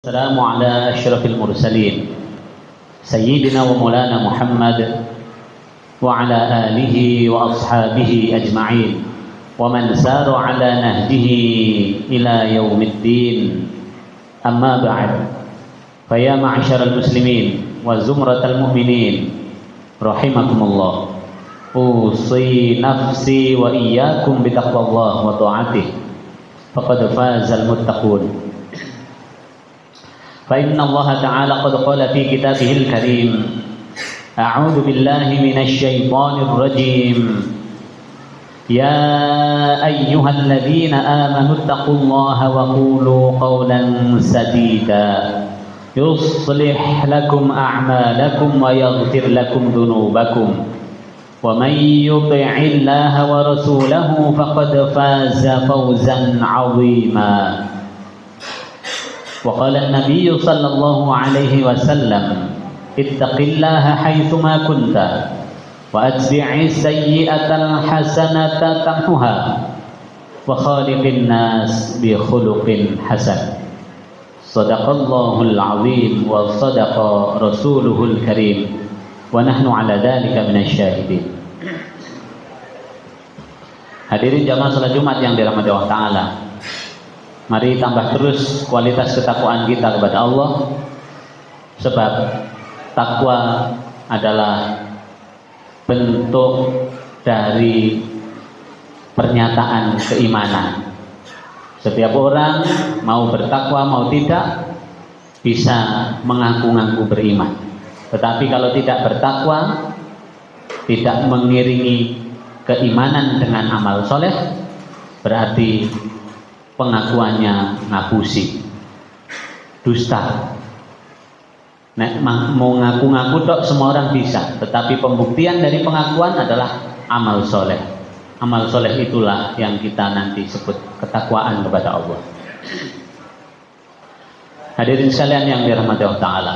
السلام على أشرف المرسلين سيدنا ومولانا محمد وعلى آله وأصحابه أجمعين ومن سار على نهجه إلى يوم الدين أما بعد فيا معشر المسلمين وزمرة المؤمنين رحمكم الله أوصي نفسي وإياكم بتقوى الله وطاعته فقد فاز المتقون فإن الله تعالى قد قال في كتابه الكريم أعوذ بالله من الشيطان الرجيم يا أيها الذين آمنوا اتقوا الله وقولوا قولا سديدا يصلح لكم أعمالكم ويغفر لكم ذنوبكم ومن يطع الله ورسوله فقد فاز فوزا عظيما وقال النبي صلى الله عليه وسلم اتق الله حيثما كنت وأتبع السيئة الحسنة تمحها وخالق الناس بخلق حسن صدق الله العظيم وصدق رسوله الكريم ونحن على ذلك من الشاهدين. Hadirin jamaah salat Jumat yang dirahmati Allah Ta'ala, mari tambah terus kualitas ketakwaan kita kepada Allah, sebab takwa adalah bentuk dari pernyataan keimanan. Setiap orang mau bertakwa mau tidak bisa mengaku-ngaku beriman, tetapi kalau tidak bertakwa, tidak mengiringi keimanan dengan amal soleh, berarti pengakuannya ngapusi, dusta. Nek mau ngaku-ngaku tok semua orang bisa, tetapi pembuktian dari pengakuan adalah amal soleh. Amal soleh itulah yang kita nanti sebut ketakwaan kepada Allah. Hadirin sekalian yang dirahmati Allah Ta'ala,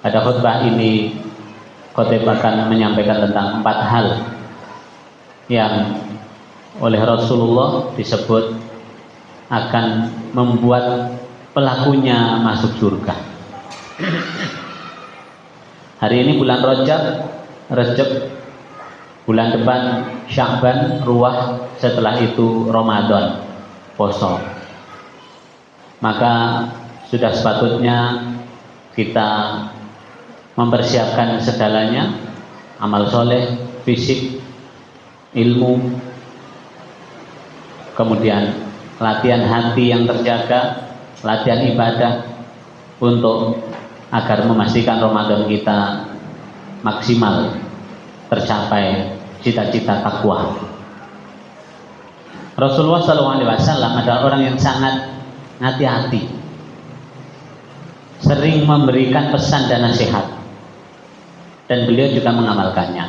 pada khutbah ini khotib akan menyampaikan tentang 4 hal yang oleh Rasulullah disebut akan membuat pelakunya masuk surga. Hari ini bulan Rajab, bulan depan Sya'ban, Ruwah, setelah itu Ramadan, poso. Maka sudah sepatutnya kita mempersiapkan segalanya, amal soleh, fisik, ilmu, kemudian latihan hati yang terjaga, latihan ibadah, untuk agar memastikan Ramadan kita maksimal tercapai cita-cita takwa. Rasulullah SAW adalah orang yang sangat hati-hati, sering memberikan pesan dan nasihat, dan beliau juga mengamalkannya.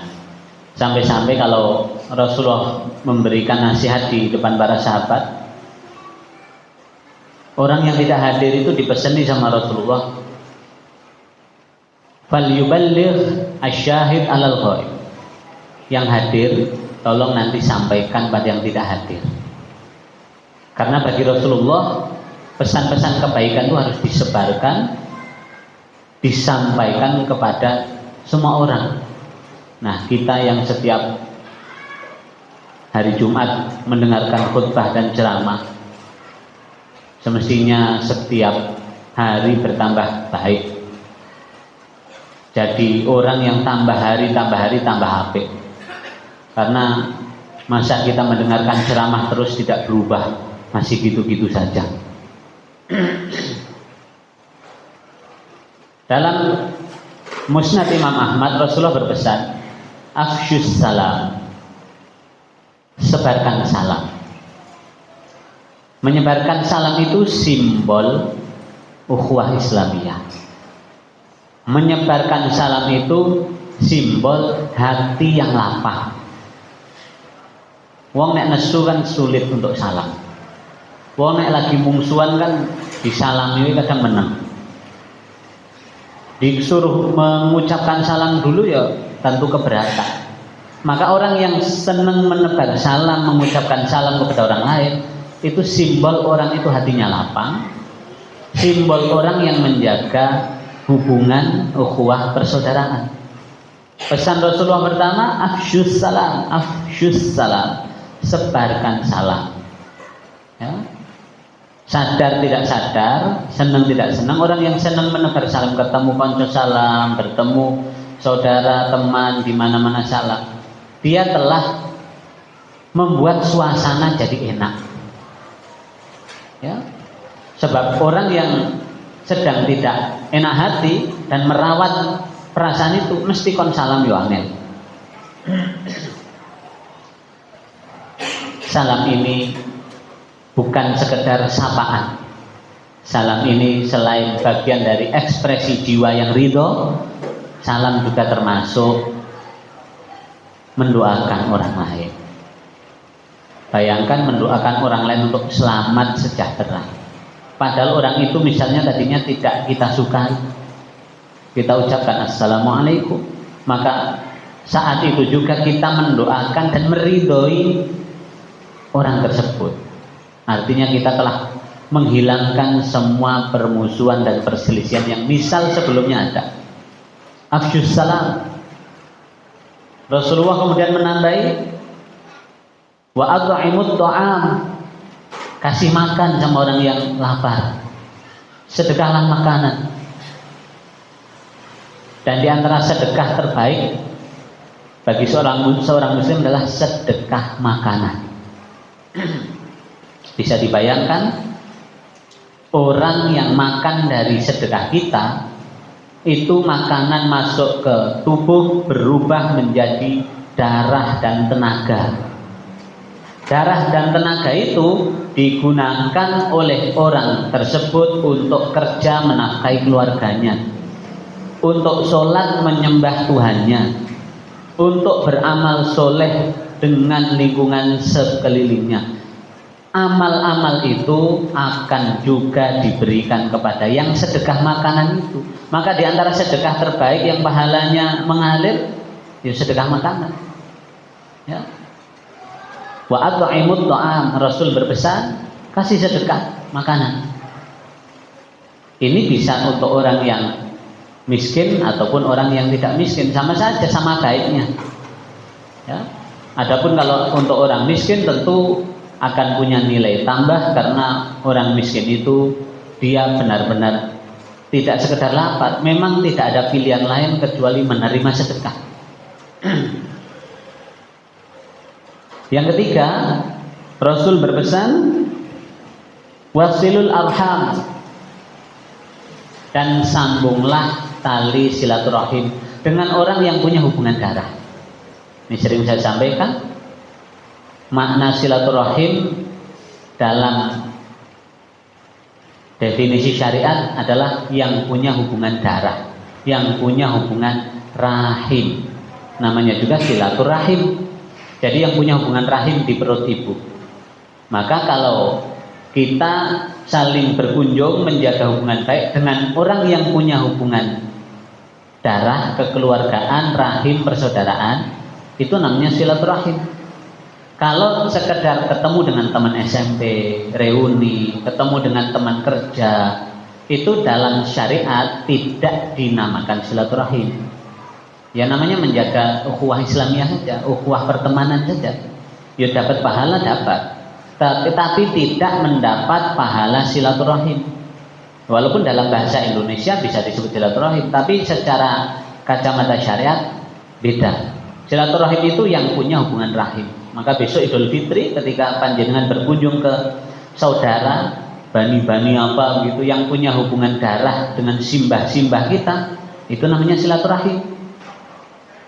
Sampai-sampai kalau Rasulullah memberikan nasihat di depan para sahabat, orang yang tidak hadir itu dipeseni sama Rasulullah, falyuballigh asyahid alal ghaib. Yang hadir tolong nanti sampaikan pada yang tidak hadir. Karena bagi Rasulullah pesan-pesan kebaikan itu harus disebarkan, disampaikan kepada semua orang. Nah, kita yang setiap hari Jumat mendengarkan khutbah dan ceramah, semestinya setiap hari bertambah baik. Jadi orang yang tambah hari tambah apik. Karena masa kita mendengarkan ceramah terus tidak berubah, masih gitu-gitu saja. Dalam Musnad Imam Ahmad, Rasulullah berpesan, afsyus salam, sebarkan salam. Menyebarkan salam itu simbol ukhuwah Islamiyah. Menyebarkan salam itu simbol hati yang lapang. Wong nek nesu kan sulit untuk salam. Wong nek lagi mungsuhan kan disalami kadang menang. Disuruh mengucapkan salam dulu ya tentu keberatan. Maka orang yang senang menebar salam, mengucapkan salam kepada orang lain, itu simbol orang itu hatinya lapang, simbol orang yang menjaga hubungan ukhuwah persaudaraan. Pesan Rasulullah pertama, afsyus salam, sebarkan salam. Ya. Sadar tidak sadar, senang tidak senang, orang yang senang menebar salam, ketemu konco salam, bertemu saudara, teman, di mana-mana salam, dia telah membuat suasana jadi enak. Ya. Sebab orang yang sedang tidak enak hati dan merawat perasaan itu mesti kon salam yo angel. Salam ini bukan sekedar sapaan. Salam ini selain bagian dari ekspresi jiwa yang ridho, salam juga termasuk mendoakan orang lain. Bayangkan mendoakan orang lain untuk selamat sejahtera. Padahal orang itu misalnya tadinya tidak kita sukai, kita ucapkan assalamualaikum, maka saat itu juga kita mendoakan dan meridhoi orang tersebut. Artinya kita telah menghilangkan semua permusuhan dan perselisihan yang misal sebelumnya ada. Afsyus salam. Rasulullah kemudian menandai wa at'imut ta'am, kasih makan sama orang yang lapar, sedekahlah makanan. Dan di antara sedekah terbaik bagi seorang muslim adalah sedekah makanan. Bisa dibayangkan orang yang makan dari sedekah kita, itu makanan masuk ke tubuh berubah menjadi darah dan tenaga. Darah dan tenaga itu digunakan oleh orang tersebut untuk kerja menafkahi keluarganya, untuk sholat menyembah Tuhannya, untuk beramal soleh dengan lingkungan sekelilingnya. Amal-amal itu akan juga diberikan kepada yang sedekah makanan itu. Maka di antara sedekah terbaik yang pahalanya mengalir, ya sedekah makanan. Ya. Wa at'imut ta'am, Rasul berpesan kasih sedekah makanan. Ini bisa untuk orang yang miskin ataupun orang yang tidak miskin, sama saja, sama baiknya. Ya. Adapun kalau untuk orang miskin tentu akan punya nilai tambah, karena orang miskin itu dia benar-benar tidak sekedar lapar, memang tidak ada pilihan lain kecuali menerima sedekah. Yang ketiga, Rasul berpesan wasilul arham, dan sambunglah tali silaturahim dengan orang yang punya hubungan darah. Ini sering saya sampaikan, makna silaturahim dalam definisi syariat adalah yang punya hubungan darah, yang punya hubungan rahim. Namanya juga silaturahim. Jadi yang punya hubungan rahim di perut ibu. Maka kalau kita saling berkunjung menjaga hubungan baik dengan orang yang punya hubungan darah, kekeluargaan, rahim, persaudaraan, itu namanya silaturahim. Kalau sekedar ketemu dengan teman SMP, reuni, ketemu dengan teman kerja, itu dalam syariat tidak dinamakan silaturahim. Ya namanya menjaga ukhuwah Islamiyah saja, ukhuwah pertemanan saja. Ya dapat pahala dapat, tetapi tidak mendapat pahala silaturahim. Walaupun dalam bahasa Indonesia bisa disebut silaturahim, tapi secara kacamata syariat beda. Silaturahim itu yang punya hubungan rahim. Maka besok Idul Fitri ketika panjenengan berkunjung ke saudara, bani-bani apa gitu yang punya hubungan darah dengan simbah-simbah kita, itu namanya silaturahim.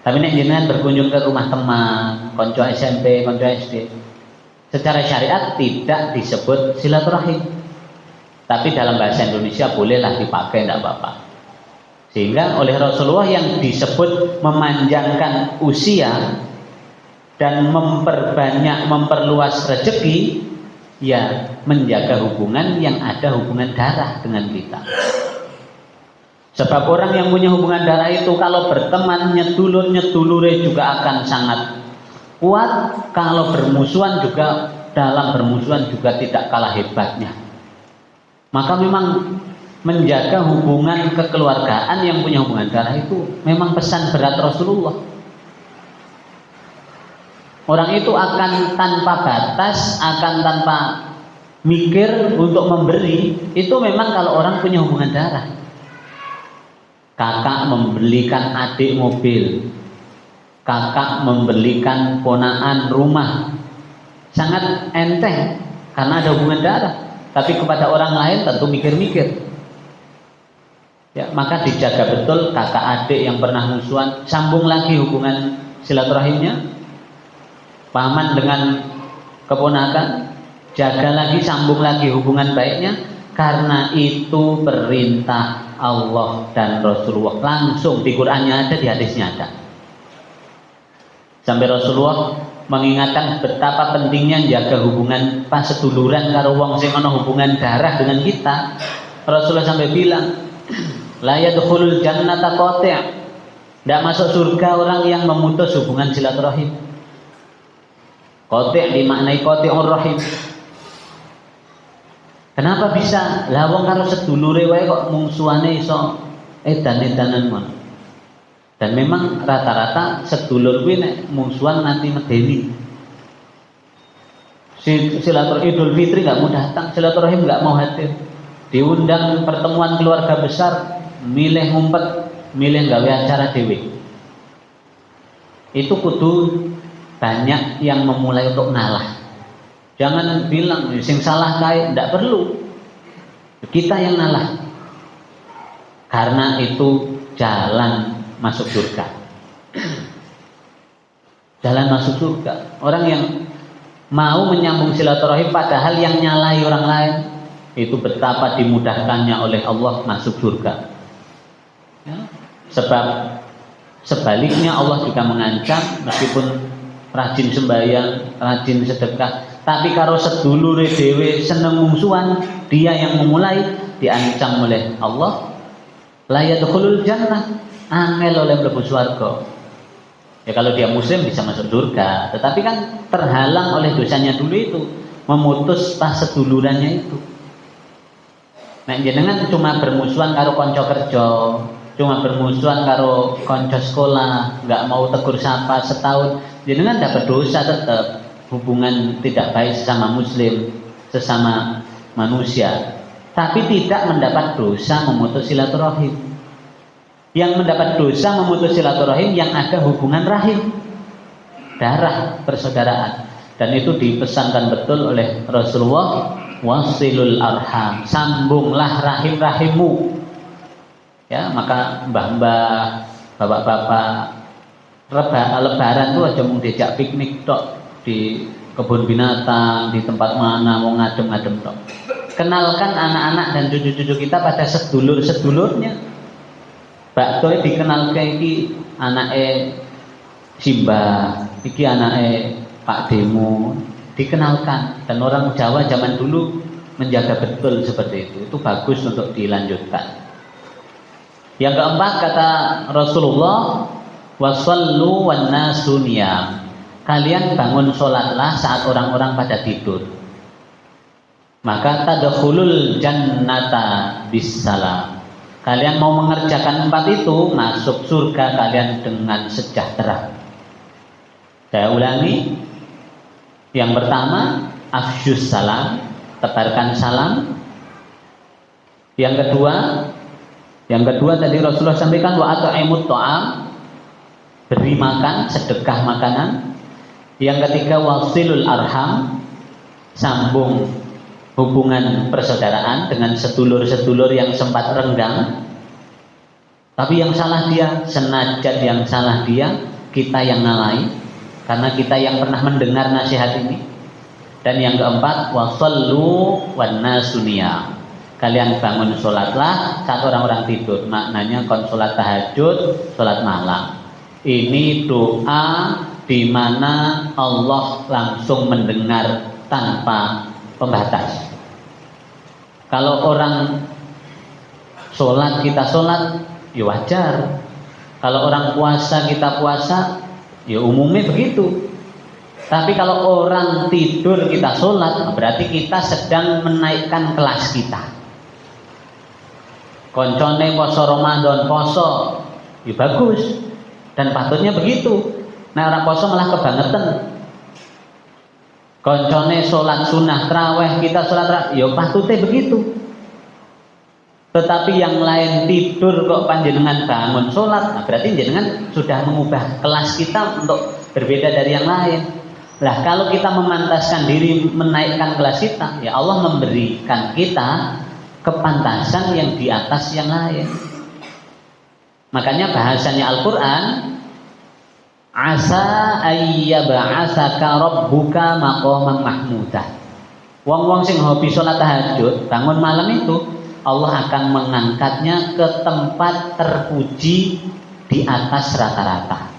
Tapi nek jenengan berkunjung ke rumah teman, konco SMP, konco SD, secara syariat tidak disebut silaturahim. Tapi dalam bahasa Indonesia bolehlah dipakai, tidak apa-apa. Sehingga oleh Rasulullah yang disebut memanjangkan usia dan memperbanyak, memperluas rezeki, ya menjaga hubungan yang ada hubungan darah dengan kita. Sebab orang yang punya hubungan darah itu kalau berteman nyedulure juga akan sangat kuat. Kalau bermusuhan juga, dalam bermusuhan juga tidak kalah hebatnya. Maka memang menjaga hubungan kekeluargaan yang punya hubungan darah itu memang pesan berat Rasulullah. Orang itu akan tanpa batas, akan tanpa mikir untuk memberi, itu memang kalau orang punya hubungan darah. Kakak membelikan adik mobil, kakak membelikan ponaan rumah, sangat enteng karena ada hubungan darah. Tapi kepada orang lain tentu mikir-mikir. Ya, maka dijaga betul kakak adik yang pernah musuhan, sambung lagi hubungan silaturahimnya. Paman dengan keponakan, jaga lagi, sambung lagi hubungan baiknya, karena itu perintah Allah dan Rasulullah. Langsung di Qur'annya ada, di hadisnya ada. Sampai Rasulullah mengingatkan betapa pentingnya jaga hubungan pas seduluran karo wong sing ana hubungan darah dengan kita. Rasulullah sampai bilang, la yadkhulul jannata qati'. Tidak masuk surga orang yang memutus hubungan silaturahim. Qati' dimaknai qati'ur rahim. Kenapa bisa? Lah wong karo sedulure wae kok mungsuhane iso edan-edanan mon. Dan memang rata-rata sedulur kuwi nek mungsuhan nanti medeni. Silaturahim Idul Fitri nggak mau datang, silaturahim nggak mau hadir. Diundang pertemuan keluarga besar, milih ngumpet, milih gawe acara dewe. Itu kudu banyak yang memulai untuk ngalah. Jangan bilang sing salah kae, tidak perlu. Kita yang ngalah. Karena itu jalan masuk surga. Jalan masuk surga. Orang yang mau menyambung silaturahim padahal yang nyalahi orang lain, itu betapa dimudahkannya oleh Allah masuk surga. Ya. Sebab sebaliknya Allah juga mengancam, meskipun rajin sembahyang, rajin sedekah, tapi kalau sedulure dhewe seneng mungsuhan, dia yang memulai, diancam oleh Allah, la yadkhulul jannah, angel oleh mlebu swarga. Ya kalau dia muslim bisa masuk surga, tetapi kan terhalang oleh dosanya dulu itu, memutus pas sedulurannya itu. Nah, jenengan cuma bermusuhan karo kanca kerja, cuma bermusuhan karo kanca sekolah, nggak mau tegur sapa setahun, jenengan dapat dosa tetap. Hubungan tidak baik sesama muslim, sesama manusia, tapi tidak mendapat dosa memutus silaturahim. Yang mendapat dosa memutus silaturahim yang ada hubungan rahim, darah, persaudaraan. Dan itu dipesankan betul oleh Rasulullah, wasilul arham, sambunglah rahim-rahimmu. Ya, maka mbah-mbah, bapak-bapak, lebaran tuh aja mau diajak piknik tok di kebun binatang, di tempat mana mau ngadem-ngadem tok. Kenalkan anak-anak dan cucu-cucu kita pada sedulur-sedulurnya. Bakto dikenal kayak iki anake Simbah, iki anake Pak Demo, dikenalkan. Dan orang Jawa zaman dulu menjaga betul seperti itu. Itu bagus untuk dilanjutkan. Yang keempat kata Rasulullah, wasallu wan nasu niyam. Kalian bangun sholatlah saat orang-orang pada tidur. Maka tadkhulul jannata bisalam. Kalian mau mengerjakan 4 itu, masuk surga kalian dengan sejahtera. Saya ulangi. Yang pertama, afsyus salam, tebarkan salam. Yang kedua tadi Rasulullah sampaikan wa at'imut ta'am, beri makan, sedekah makanan. Yang ketiga, wasilul arham, sambung hubungan persaudaraan dengan sedulur-sedulur yang sempat renggang. Tapi yang salah dia, senajat yang salah dia, kita yang ngalahi, karena kita yang pernah mendengar nasihat ini. Dan yang keempat, wasallu wan nasu niyam. Kalian bangun sholatlah saat orang-orang tidur. Maknanya kon sholat tahajud, sholat malam. Ini doa di mana Allah langsung mendengar tanpa pembatas. Kalau orang sholat kita sholat, ya wajar. Kalau orang puasa kita puasa, ya umumnya begitu. Tapi kalau orang tidur kita sholat, berarti kita sedang menaikkan kelas kita. koncone poso Ramadan, poso, ya bagus dan patutnya begitu. Nah orang poso malah kebangetan. Koncone sholat sunnah traweh, kita sholat traweh, ya patutnya begitu. Tetapi yang lain tidur kok panjenengan bangun sholat, nah berarti jenengan sudah mengubah kelas kita untuk berbeda dari yang lain. Lah kalau kita memantaskan diri menaikkan kelas kita, ya Allah memberikan kita kepantasan yang di atas yang lain. Makanya bahasanya Al-Quran, asa ayyaba'asaka rabbuka maqaman mahmudah. Wong-wong sing hobi sholat tahajud, bangun malam itu Allah akan mengangkatnya ke tempat terpuji di atas rata-rata.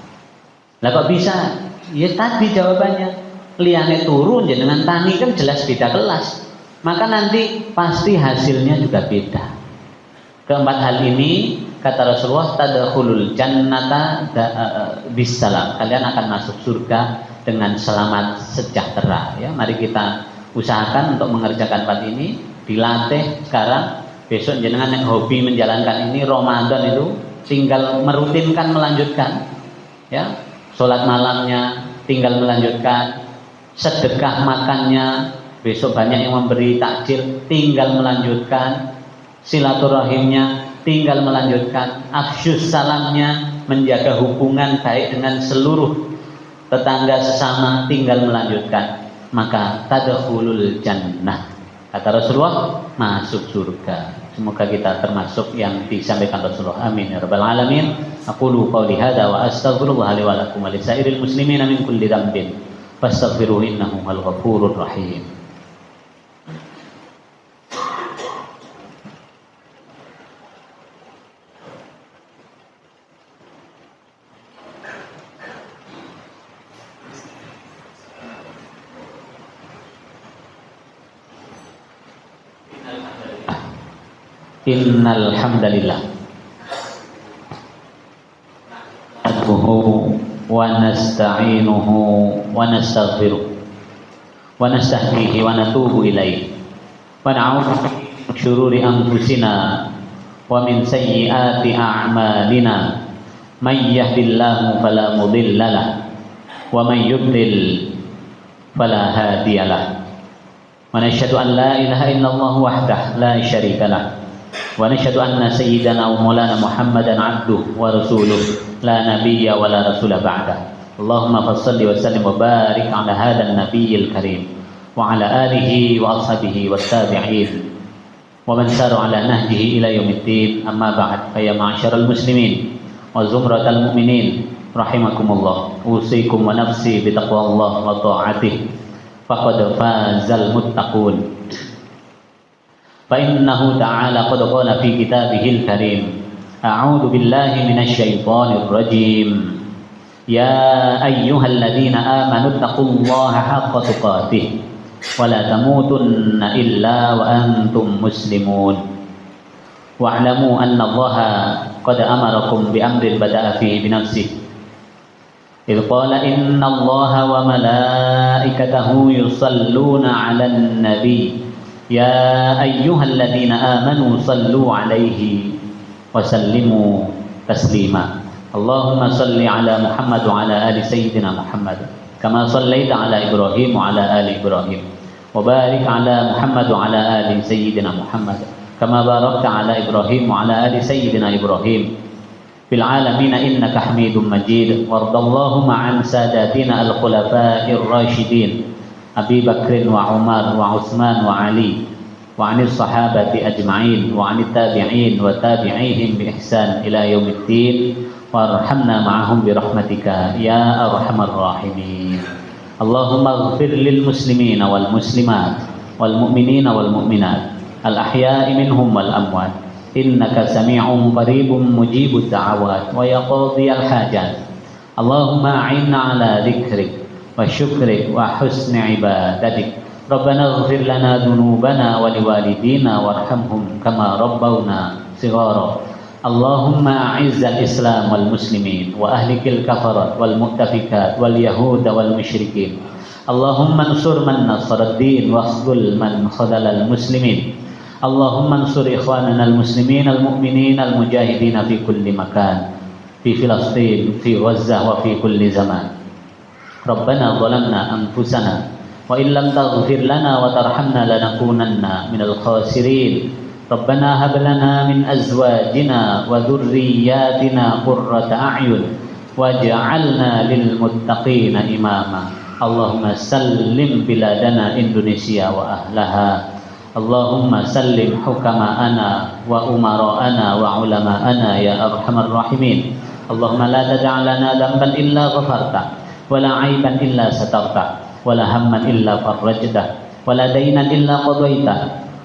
Lah kok bisa? Ya tadi jawabannya, liyane turun jenengan tani kan jelas beda kelas. Maka nanti pasti hasilnya juga beda. Keempat hal ini kata Rasulullah, tadkhulul jannata bisalam. Kalian akan masuk surga dengan selamat sejahtera. Ya, mari kita usahakan untuk mengerjakan empat ini, dilatih sekarang. Besok jenengan yang hobi menjalankan ini Ramadan itu tinggal merutinkan melanjutkan. Ya, sholat malamnya tinggal melanjutkan, sedekah makannya besok banyak yang memberi takjil tinggal melanjutkan, silaturahimnya tinggal melanjutkan, afsyus salamnya, menjaga hubungan baik dengan seluruh tetangga sesama tinggal melanjutkan, maka tadkhulul jannah, kata Rasulullah, masuk surga. Semoga kita termasuk yang disampaikan Rasulullah. Amin ya rabbal alamin. Aqulu qawli hadza wa astaghfirullah li wa lakum wa lisairil muslimina min kulli dhanbin fastaghfiruhu innahu huwal ghafurur rahim. Innal hamdalillah nahmaduhu wa nasta'inuhu wa nastaghfiruh wa nastahdihi wa natubu ilaihi wa na'udzu min syururi anfusina wa min sayyiati a'malina may yahdihillahu fala mudilla lahu wa may yudlil fala hadiya lahu wa nashhadu an la ilaha illallah wahdahu la syarika lahu wa nashhadu anna sayyidana wa maulana Muhammadan abduhu wa rasuluh la nabiyya wa la rasula ba'da. Allahumma fassalli wa sallim wa barik ala hadzal nabiyil karim wa ala alihi wa ashabihi wattabi'in wa man sara ala nahjihi ila yaumiddin. Amma ba'd, fa ya ma'syaral muslimin wa zumratal mu'minin rahimakumullah, usikum wa nafsi bi taqwallah wa ta'atihi faqad fazal muttaqun. فإنه تعالى قد قال في كتابه الكريم أعوذ بالله من الشيطان الرجيم يا أيها الذين آمنوا اتقوا الله حق تقاته ولا تموتن إلا وأنتم مسلمون واعلموا أن الله قد أمركم بأمر بدأ فيه بنفسه إذ قال إن الله وملائكته يصلون على النبي يا أيها الذين آمنوا صلوا عليه وسلموا تسليما اللهم صل على محمد وعلى آل سيدنا محمد كما صليت على إبراهيم وعلى آل إبراهيم وبارك على محمد وعلى آل سيدنا محمد كما باركت على إبراهيم وعلى آل سيدنا إبراهيم في العالمين إنك حميد مجيد وارض اللهم عن ساداتنا الخلفاء الراشدين Abi Bakrin wa Umar wa Utsman wa Ali wa 'anil sahabati ajma'in wa 'anit tabi'in wa tabi'ihim bi ihsan ila yaumiddin warhamna ma'ahum bi rahmatika ya arhamar rahimin. Allahumma ighfir lil muslimina wal muslimat wal mu'minina wal mu'minat al ahya'i minhum wal amwat innaka sami'un qaribun mujibud da'awat wa yaqdiyal hajat. Allahumma a'inna ala dzikrik wa syukrik wa husni ibadatik. Rabbana ighfir lana dhunubana wa liwalidina warhamhum kama rabbawna shighara. Allahumma a'izzal islam wal muslimin wa ahlikil kafarat wal mu'tafikat wal yahud wal musyrikin. Allahumma ansur man nasara ad-din wa khzul man khadalal muslimin. Allahumma ansur ikhwanana al-muslimin al-mu'minin al-mujahidin fi kulli makan, fi Filastin, fi Gazzah wa fi kulli zaman. Rabbana zalamna anfusana wa illam taghfir lana wa tarhamna lanakunanna minal khasirin. Rabbana hab lana min azwajina wa dhurriyyatina qurrata a'yun waj'alna lil muttaqina imama. Allahumma sallim biladana Indonesia wa ahlaha. Allahumma sallim hukama'ana wa umara'ana wa ulama'ana ya arhamar rahimin. Allahumma la tada'lana dhanban illa ghafarta wa la 'aiban illa satarta wa la hamman illa farajta wa la daynan illa qadaita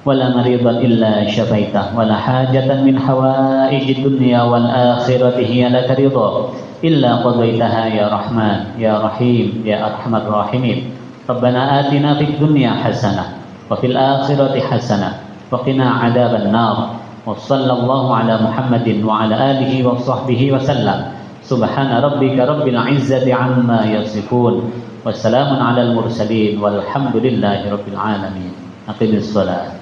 wa la maridan illa syafaita wa la hajatan min hawaijid dunya wal akhirati hiya laka ridha illa qadaitaha ya rahman ya rahim ya arhamar rahimin. Rabbana atina fid dunya hasanah wa fil akhirati hasanah wa qina adzaban nar. Wa sallallahu ala Muhammadin wa ala alihi wa sahbihi wa sallam. Subhana rabbika rabbil izzati amma yasifun wa salamun alal mursalin walhamdulillahi rabbil alamin. Aqimis shalah.